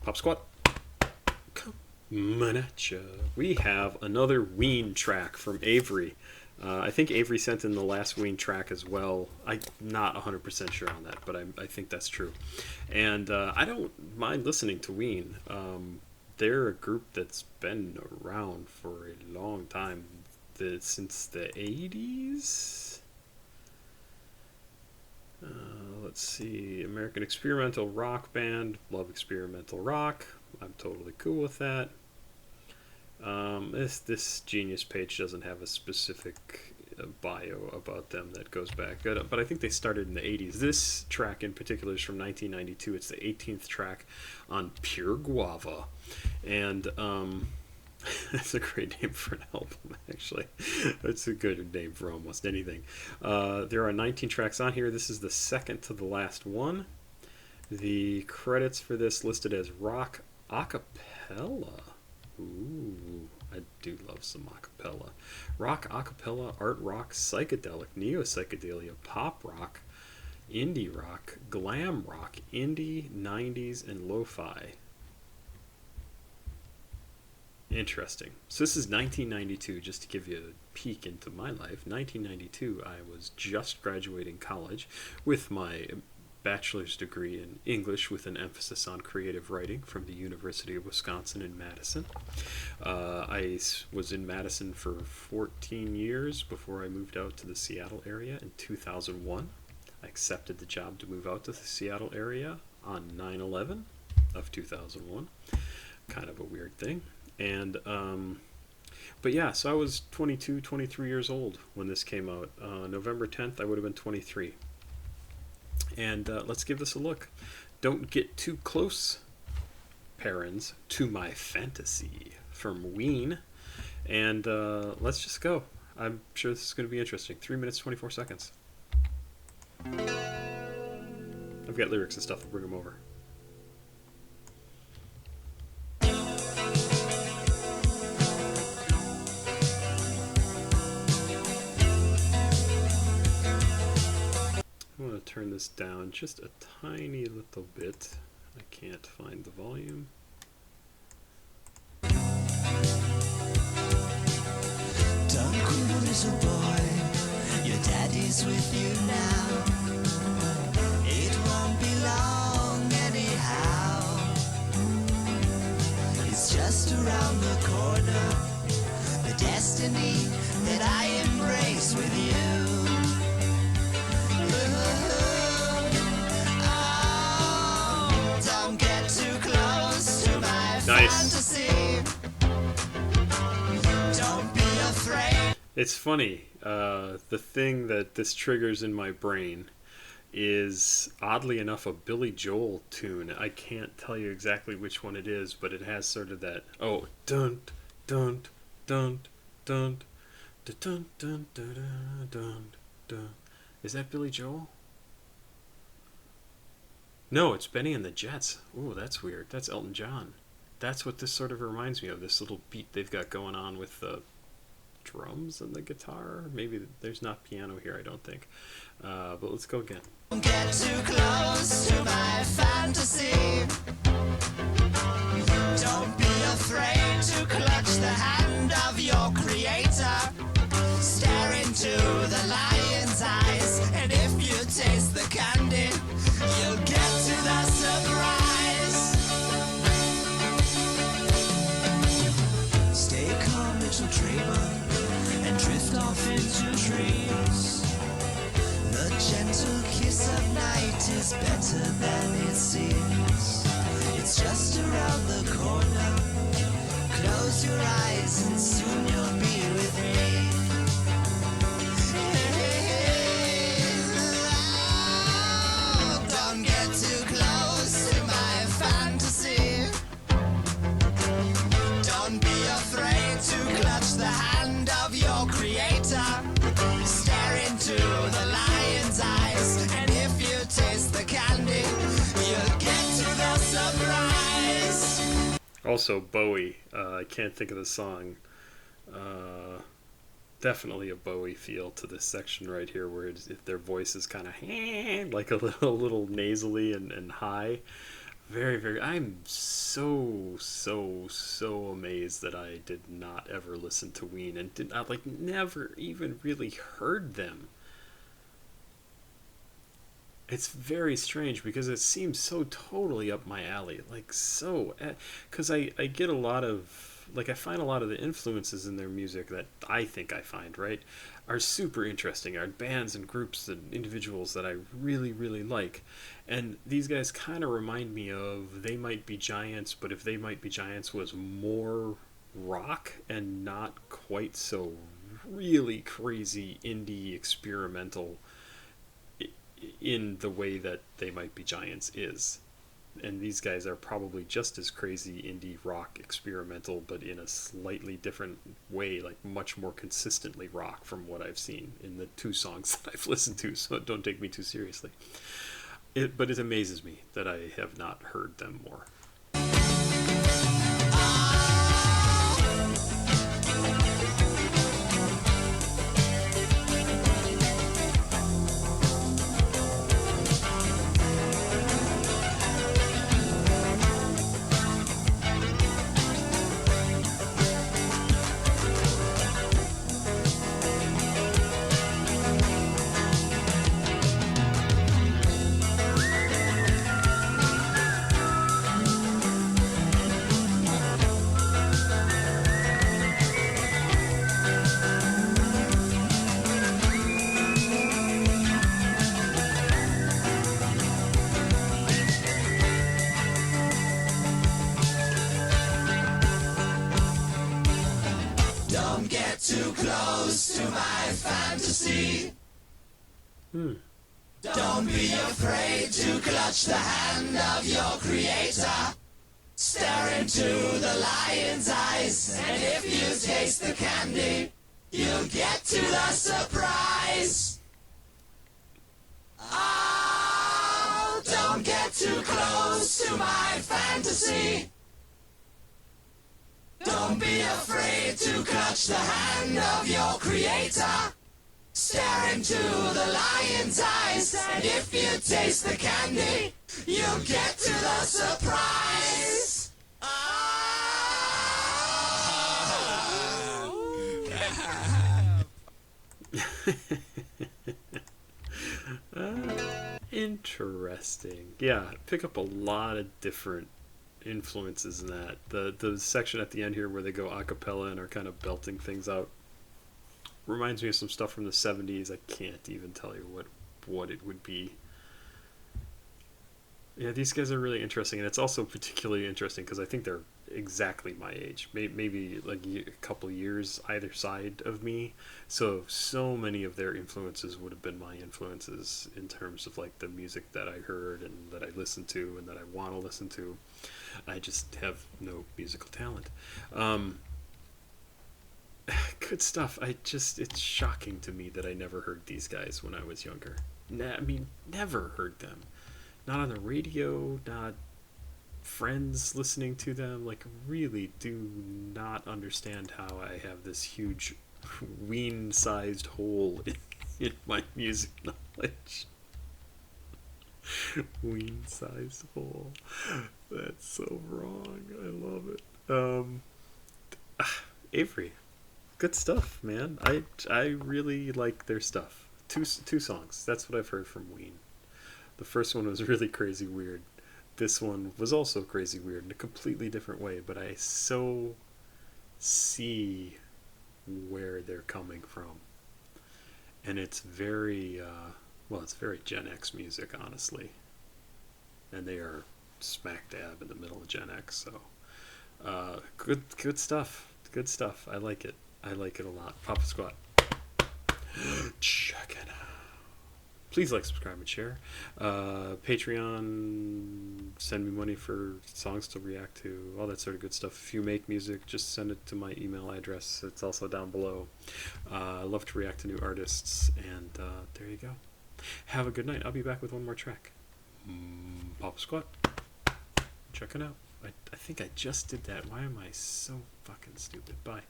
Hop squat. Coming at ya. We have another Ween track from Avery. I think Avery sent in the last Ween track as well. I'm not 100% sure on that, but I think that's true. And I don't mind listening to Ween. They're a group that's been around for a long time, since the 80s. Let's see, American experimental rock band. Love experimental rock. I'm totally cool with that. This Genius page doesn't have a specific bio about them that goes back, but I think they started in the 80s. This track in particular is from 1992. It's the 18th track on Pure Guava, and that's a great name for an album, actually. It's a good name for almost anything. There are 19 tracks on here. This is the second to the last one. The credits for this listed as rock acapella. Ooh, I do love some acapella. Rock acapella, art rock, psychedelic, neo-psychedelia, pop rock, indie rock, glam rock, indie, 90s, and lo-fi. Interesting. So this is 1992, just to give you a peek into my life. 1992, I was just graduating college with my bachelor's degree in English with an emphasis on creative writing from the University of Wisconsin in Madison. I was in Madison for 14 years before I moved out to the Seattle area in 2001. I accepted the job to move out to the Seattle area on 9/11 of 2001. Kind of a weird thing. And but yeah, so I was 22, 23 years old when this came out. November 10th, I would have been 23. And let's give this a look. Don't Get Too Close, parents, to My Fantasy from Ween. And let's just go. I'm sure this is going to be interesting. 3 minutes, 24 seconds. I've got lyrics and stuff to bring them over. I'm going to turn this down just a tiny little bit. I can't find the volume. Don't cry, little boy, your daddy's with you now. It won't be long anyhow. It's just around the corner, the destiny that I embrace with you. Nice. It's funny. The thing that this triggers in my brain is, oddly enough, a Billy Joel tune. I can't tell you exactly which one it is, but it has sort of that. Oh, dun dun dun dun dun dun dun dun dun dun. Is that Billy Joel? No, it's Benny and the Jets. Ooh, that's weird. That's Elton John. That's what this sort of reminds me of, this little beat they've got going on with the drums and the guitar. Maybe there's not piano here, I don't think. But let's go again. Don't get too close to my fantasy. Don't be afraid to clutch the hand of your creator. Stare into the lion's eyes, and if you taste the candy, you'll get to the surprise. Stay calm, little dreamer, and drift off into dreams. The gentle kiss of night is better than it seems. It's just around the corner. Close your eyes and soon you'll be with me. Don't get too close to my fantasy. Don't be afraid to clutch the hand of your creator. Stare into the lion's eyes, and if you taste the candy, you'll get to the surprise. Also, Bowie. I can't think of the song. Definitely a Bowie feel to this section right here, where if their voice is kind of like a little nasally and high. Very, very. I'm so amazed that I did not ever listen to Ween and did not like never even really heard them. It's very strange because it seems so totally up my alley. Like, so. Because I get a lot of. Like, I find a lot of the influences in their music that I think I find, right, are super interesting. Are bands and groups and individuals that I really, really like. And these guys kind of remind me of They Might Be Giants, but if They Might Be Giants was more rock and not quite so really crazy indie experimental in the way that They Might Be Giants is. And these guys are probably just as crazy indie rock experimental, but in a slightly different way, like much more consistently rock from what I've seen in the two songs that I've listened to, so don't take me too seriously. But it amazes me that I have not heard them more. Don't get too close to my fantasy. Don't be afraid to clutch the hand of your creator. Stare into the lion's eyes, and if you taste the candy, you'll get to the surprise. Oh, don't get too close to my fantasy. Don't be afraid to clutch the hand of your creator. Stare into the lion's eyes, and if you taste the candy, you'll get to the surprise. Interesting. Yeah, pick up a lot of different influences in that. The section at the end here where they go a cappella and are kind of belting things out reminds me of some stuff from the 70s. I can't even tell you what it would be. Yeah, these guys are really interesting, and it's also particularly interesting because I think they're exactly my age, maybe like a couple years either side of me. So many of their influences would have been my influences in terms of like the music that I heard and that I listened to and that I want to listen to. I just have no musical talent. Good stuff. It's shocking to me that I never heard these guys when I was younger. Never heard them. Not on the radio, not friends listening to them. Like, really do not understand how I have this huge Ween-sized hole in my music knowledge. Ween-sized hole. That's so wrong. I love it. Avery, good stuff, man. I really like their stuff. Two songs. That's what I've heard from Ween. The first one was really crazy weird. This one was also crazy weird in a completely different way, but I so see where they're coming from. And it's very, it's very Gen X music, honestly. And they are smack dab in the middle of Gen X, so good stuff. Good stuff. I like it. I like it a lot. Papa Squat. Check it out. Please like, subscribe, and share. Patreon, send me money for songs to react to, all that sort of good stuff. If you make music, just send it to my email address. It's also down below. I love to react to new artists, and there you go. Have a good night. I'll be back with one more track. Papa Squat. Check it out. I think I just did that. Why am I so fucking stupid? Bye.